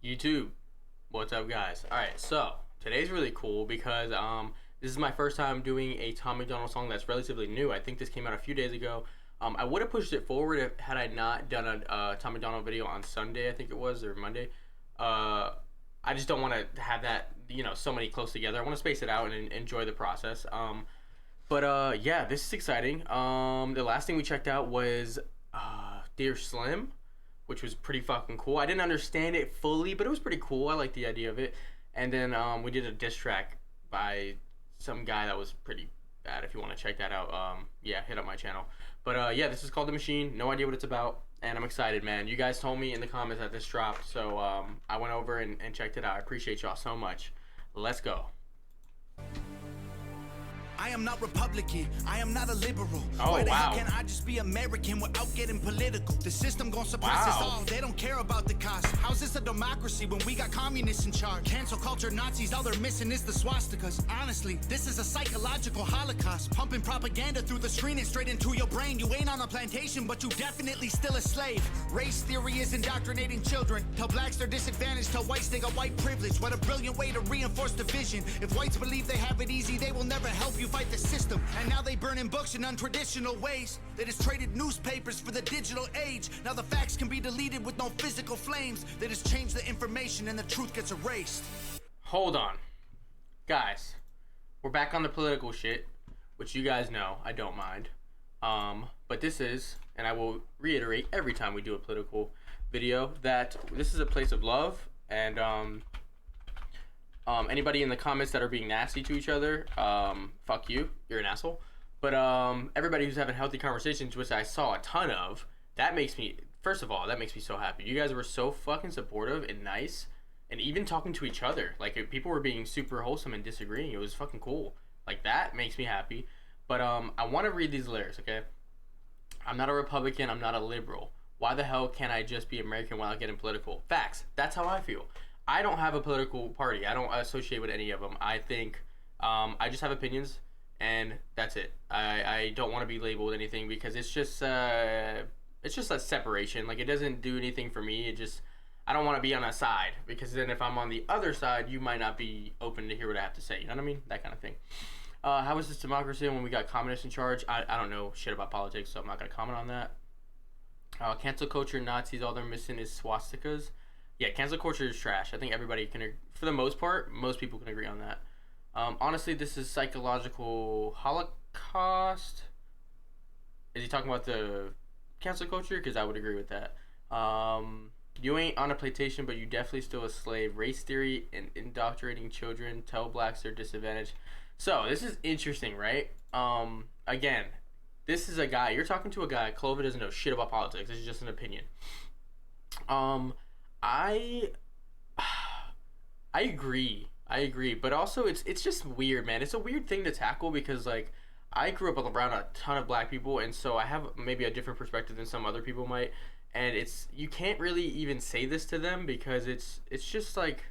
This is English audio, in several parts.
YouTube, what's up, guys? All right, so today's really cool because this is my first time doing a Tom Macdonald song that's relatively new. I think this came out a few days ago. I would have pushed it forward had I not done a Tom Macdonald video on Sunday, I think it was, or Monday. I just don't want to have that, so many close together. I want to space it out and enjoy the process. Yeah, this is exciting. The last thing we checked out was Dear Slim, which was pretty fucking cool. I didn't understand it fully, but it was pretty cool. I like the idea of it. And then we did a diss track by some guy that was pretty bad. If you want to check that out, yeah, hit up my channel. But yeah, this is called The Machine. No idea what it's about, and I'm excited, man. You guys told me in the comments that this dropped, so I went over and checked it out. I appreciate y'all so much. Let's go. I am not Republican, I am not a liberal. Oh, Why the wow. hell can I just be American without getting political? The system gon' suppress us all, they don't care about the cost. How's this a democracy when we got communists in charge? Cancel culture Nazis, all they're missing is the swastikas. Honestly, this is a psychological holocaust. Pumping propaganda through the screen and straight into your brain. You ain't on a plantation, but you definitely still a slave. Race theory is indoctrinating children. Tell blacks they're disadvantaged, tell whites they got white privilege. What a brilliant way to reinforce division. If whites believe they have it easy, they will never help you fight the system. And now they burning books in untraditional ways. They just traded newspapers for the digital age. Now the facts can be deleted with no physical flames. They just change the information and the truth gets erased. Hold on. Guys, we're back on the political shit, which you guys know I don't mind. But this is, and I will reiterate every time we do a political video, that this is a place of love, and anybody in the comments that are being nasty to each other, fuck you, you're an asshole. But everybody who's having healthy conversations, which I saw a ton of, that makes me, first of all, that makes me so happy. You guys were so fucking supportive and nice, and even talking to each other. Like, if people were being super wholesome and disagreeing, it was fucking cool. Like, that makes me happy. But I want to read these lyrics, okay? I'm not a Republican, I'm not a liberal. Why the hell can't I just be American without getting political? Facts. That's how I feel. I don't have a political party. I don't associate with any of them. I think I just have opinions, and that's it. I don't want to be labeled anything because it's just a separation. Like, it doesn't do anything for me. I don't want to be on a side, because then if I'm on the other side, you might not be open to hear what I have to say. You know what I mean? That kind of thing. How is this democracy when we got communists in charge? I don't know shit about politics, so I'm not going to comment on that. Cancel culture, Nazis, all they're missing is swastikas. Yeah, cancel culture is trash. I think everybody can, for the most part, most people can agree on that. Honestly, this is psychological holocaust. Is he talking about the cancel culture? Because I would agree with that. You ain't on a plantation, but you definitely still a slave. Race theory and indoctrinating children. Tell blacks they're disadvantaged. So, this is interesting, right? Again, this is a guy, you're talking to a guy, Clover doesn't know shit about politics. This is just an opinion. I agree, but also it's just weird, man. It's a weird thing to tackle because, like, I grew up around a ton of black people, and so I have maybe a different perspective than some other people might, and you can't really even say this to them because it's just like,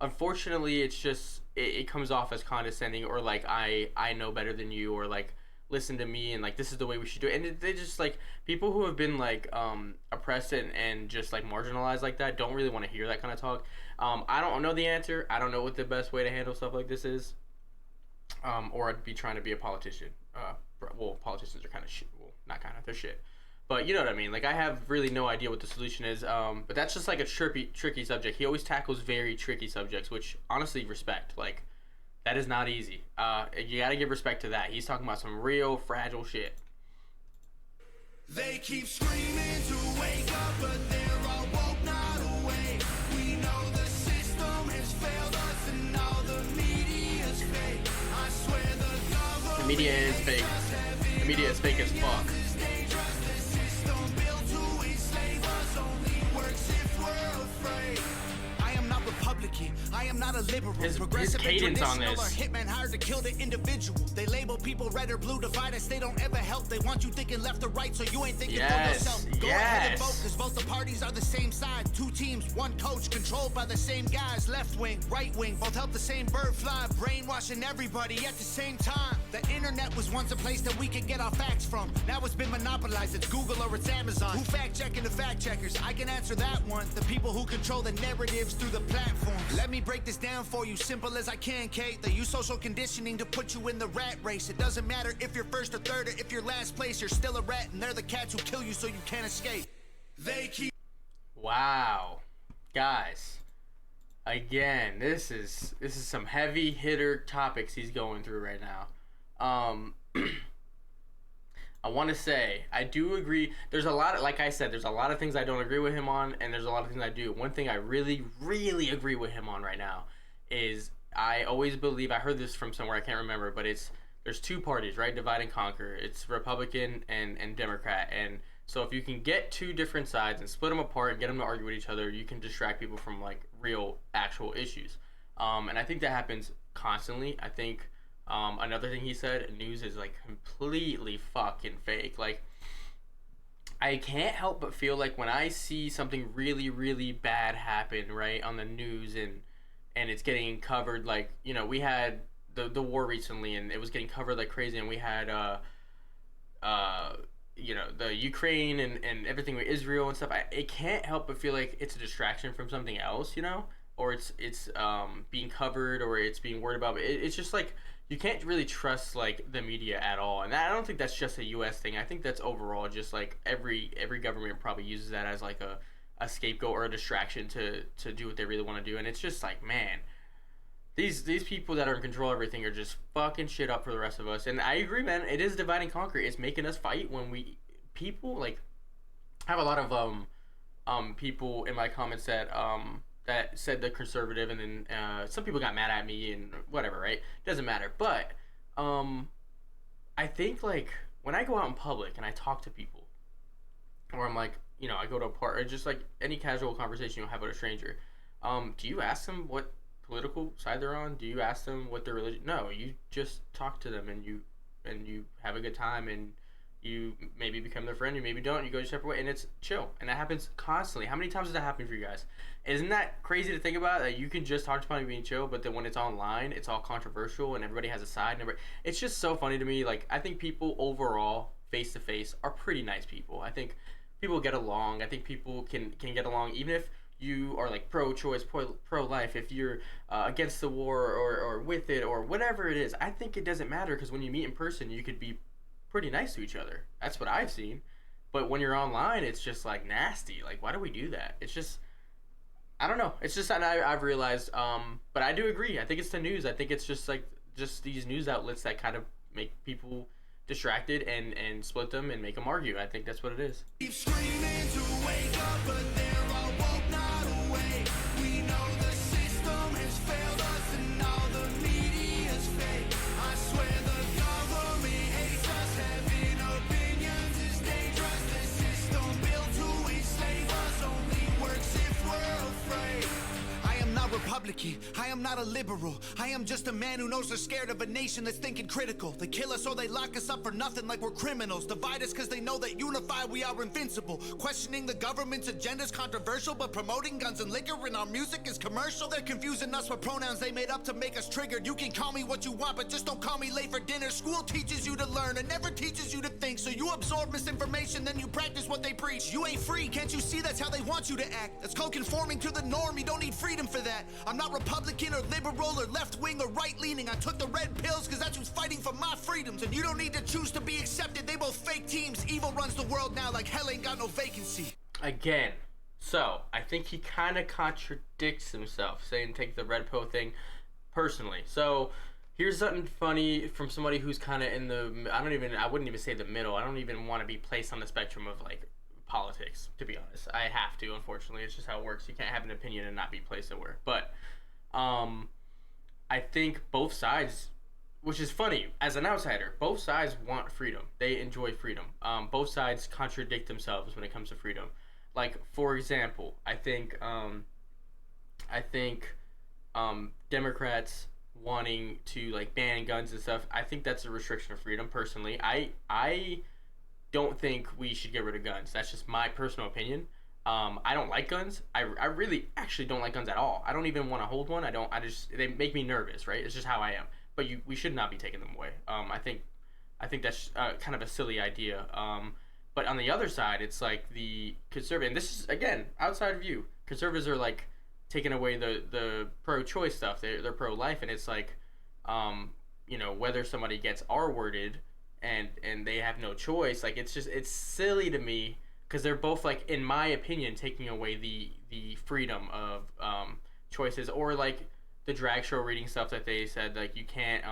unfortunately, it's just it comes off as condescending, or like I know better than you, or like, listen to me, and like, this is the way we should do it. And they just, like, people who have been like oppressed and just like marginalized like that don't really want to hear that kind of talk. I don't know the answer. I don't know what the best way to handle stuff like this is, or I'd be trying to be a politician. Well, politicians are kind of shit. Well, not kind of, they're shit, but you know what I mean. Like, I have really no idea what the solution is. But that's just like a tricky subject. He always tackles very tricky subjects, which honestly respect. Like, that is not easy. You gotta give respect to that. He's talking about some real fragile shit. They keep screaming to wake up, but they're all woke, not awake. We know the system has failed us, and all the media's fake. I swear the government, The media is fake. The media is fake as fuck. is dangerous. The system built to enslave us only works if we're afraid. I am not Republican, Republican. I am not a liberal. His Progressive and cadence on traditional this. are hitmen hired to kill the individual. They label people red or blue, divide us. They don't ever help. They want you thinking left or right, so you ain't thinking for yourself. Go ahead and vote, cause both the parties are the same side. Two teams, one coach, controlled by the same guys. Left wing, right wing, both help the same bird fly. Brainwashing everybody at the same time. The internet was once a place that we could get our facts from. Now it's been monopolized. It's Google or it's Amazon. Who fact checking the fact checkers? I can answer that one. The people who control the narratives through the platforms. Let me break this down for you, simple as I can, Kate. They use social conditioning to put you in the rat race. It doesn't matter if you're first or third or if you're last place. You're still a rat, and they're the cats who kill you so you can't escape. They keep. Wow, guys. Again, this is some heavy hitter topics he's going through right now. I want to say, I do agree. There's a lot, like I said, there's a lot of things I don't agree with him on, and there's a lot of things I do. One thing I really, really agree with him on right now is I always believe, I heard this from somewhere, I can't remember, but there's two parties, right? Divide and conquer. It's Republican and Democrat. And so if you can get two different sides and split them apart and get them to argue with each other, you can distract people from, like, real, actual issues. And I think that happens constantly. I think... another thing he said, news is like completely fucking fake. Like, I can't help but feel like when I see something really, really bad happen, right, on the news and it's getting covered, like, you know, we had the war recently and it was getting covered like crazy, and we had you know, the Ukraine and everything with Israel and stuff. It can't help but feel like it's a distraction from something else, you know, or it's being covered, or it's being worried about. It's just like, you can't really trust, like, the media at all. And I don't think that's just a U.S. thing. I think that's overall just, like, every government probably uses that as, like, a scapegoat or a distraction to do what they really want to do. And it's just like, man, these people that are in control of everything are just fucking shit up for the rest of us. And I agree, man. It is divide and conquer. It's making us fight when people, like, I have a lot of people in my comments that said the conservative, and then some people got mad at me and whatever, right? Doesn't matter. But I think, like, when I go out in public and I talk to people, or I'm like, you know, I go to a park, or just like any casual conversation you'll have with a stranger, do you ask them what political side they're on? Do you ask them what their religion? No, you just talk to them and you have a good time, and you maybe become their friend, you maybe don't, you go your separate way, and it's chill. And that happens constantly. How many times does that happen for you guys? Isn't that crazy to think about, that you can just talk to somebody being chill, but then when it's online, it's all controversial and everybody has a side, and it's just so funny to me. Like, I think people overall, face to face, are pretty nice people. I think people get along. I think people can get along, even if you are, like, pro-choice, pro-life, if you're against the war or with it or whatever it is. I think it doesn't matter, because when you meet in person, you could be pretty nice to each other. That's what I've seen. But when you're online, it's just, like, nasty. Like, why do we do that? It's just, I don't know. It's just that I've realized. But I do agree. I think it's the news. I think it's just, like, just these news outlets that kind of make people distracted and split them and make them argue. I think that's what it is. Keep screaming to wake up, but they're all woke, not awake. We know the system has failed us and all the media's fake. I swear the government hates us. Having opinions is dangerous. The system built to enslave us only works if we're afraid. I am not Republican. I am not a liberal. I am just a man who knows they're scared of a nation that's thinking critical. They kill us or they lock us up for nothing like we're criminals. Divide us because they know that unified we are invincible. Questioning the government's agenda is controversial, but promoting guns and liquor in our music is commercial. They're confusing us with pronouns they made up to make us triggered. You can call me what you want, but just don't call me late for dinner. School teaches you to learn and never teaches you to think. So you absorb misinformation, then you practice what they preach. You ain't free, can't you see that's how they want you to act? That's called conforming to the norm. You don't need freedom for that. I'm not Republican or liberal or left-wing or right-leaning. I took the red pills because that's who's fighting for my freedoms. And you don't need to choose to be accepted. They both fake teams. Evil runs the world now like hell ain't got no vacancy. Again, so I think he kind of contradicts himself, saying take the red pill thing personally. So here's something funny from somebody who's kind of in the, I wouldn't even say the middle. I don't even want to be placed on the spectrum of, like, politics, to be honest. I have to, unfortunately. It's just how it works. You can't have an opinion and not be placed somewhere. But I think both sides, which is funny, as an outsider, both sides want freedom. They enjoy freedom. Both sides contradict themselves when it comes to freedom. Like, for example, I think Democrats wanting to like ban guns and stuff, I think that's a restriction of freedom. Personally, I don't think we should get rid of guns. That's just my personal opinion. I don't like guns. I really actually don't like guns at all. I don't even want to hold one. I just they make me nervous, right? It's just how I am. But we should not be taking them away. I think that's kind of a silly idea. But on the other side, it's like the conservative, and this is again outside view. Conservatives are like taking away the pro-choice stuff. They're pro-life, and it's like, whether somebody gets R-worded and they have no choice, like it's silly to me because they're both like, in my opinion, taking away the freedom of choices, or like the drag show reading stuff that they said like you can't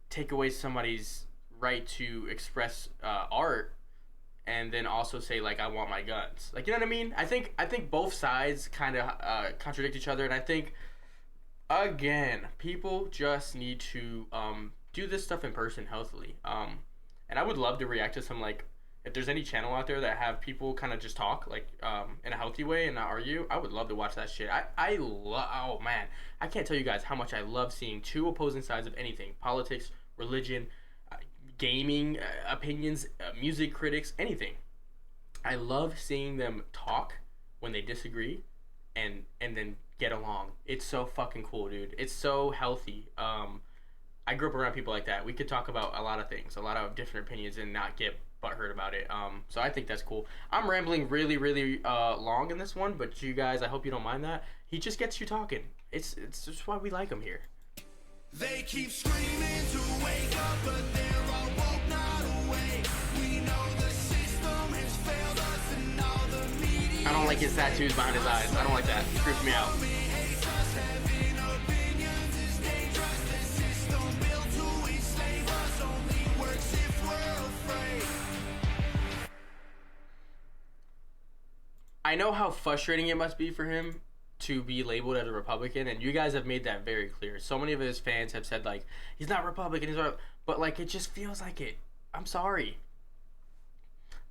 take away somebody's right to express art and then also say like I want my guns. Like, you know what I mean? I think both sides kind of contradict each other, and I think again people just need to do this stuff in person healthily. And I would love to react to some, like, if there's any channel out there that have people kind of just talk like in a healthy way and not argue, I would love to watch that shit. I love, oh man, I can't tell you guys how much I love seeing two opposing sides of anything: politics, religion, gaming, opinions, music critics, anything. I love seeing them talk when they disagree and then get along. It's so fucking cool, dude. It's so healthy. I grew up around people like that. We could talk about a lot of things, a lot of different opinions, and not get butthurt about it. So I think that's cool. I'm rambling really, really long in this one, but you guys, I hope you don't mind that. He just gets you talking. It's just why we like him here. They keep screaming to wake up, but they're all woke, not awake. We know the system has failed us, and all the media. I don't like his tattoos behind his eyes. I don't like that. It creeps me out. I know how frustrating it must be for him to be labeled as a Republican, and you guys have made that very clear. So many of his fans have said like he's not Republican, but like it just feels like it. I'm sorry.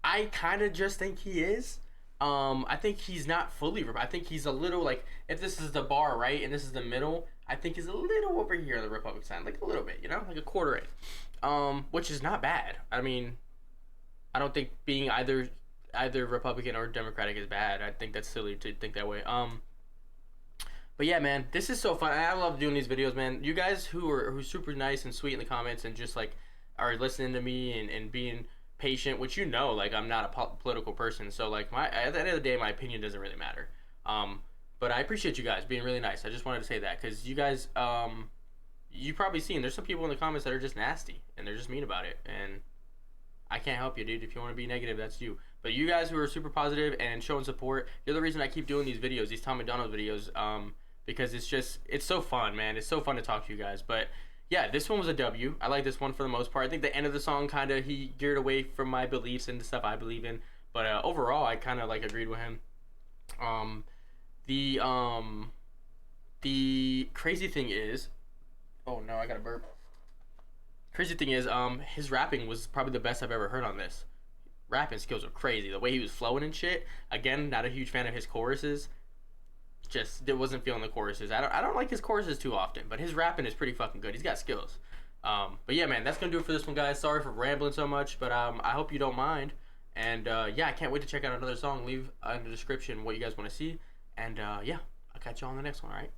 I kind of just think he is. I think he's not fully. I think he's a little, like, if this is the bar, right, and this is the middle, I think he's a little over here on the Republican side, like a little bit, like a quarter in, which is not bad. I mean, I don't think being either Republican or Democratic is bad. I think that's silly to think that way. But yeah, man, this is so fun. I love doing these videos, man. You guys who's super nice and sweet in the comments and just like are listening to me and being patient, which like I'm not a political person, so like at the end of the day, my opinion doesn't really matter. But I appreciate you guys being really nice. I just wanted to say that because you guys, you probably seen there's some people in the comments that are just nasty and they're just mean about it, and I can't help you, dude. If you want to be negative, that's you. But you guys who are super positive and showing support, you're the reason I keep doing these videos, these Tom Macdonald videos, because it's so fun, man. It's so fun to talk to you guys. But yeah, this one was a W. I like this one for the most part. I think the end of the song kind of, he geared away from my beliefs and the stuff I believe in. But overall, I kind of like agreed with him. The crazy thing is, oh no, I got a burp. Crazy thing is, his rapping was probably the best I've ever heard on this. Rapping skills are crazy. The way he was flowing and shit. Again, not a huge fan of his choruses. Just wasn't feeling the choruses. I don't like his choruses too often, but his rapping is pretty fucking good. He's got skills. But yeah, man, that's gonna do it for this one, guys. Sorry for rambling so much, but I hope you don't mind. And yeah, I can't wait to check out another song. Leave in the description what you guys want to see. And yeah, I'll catch you on the next one. All right.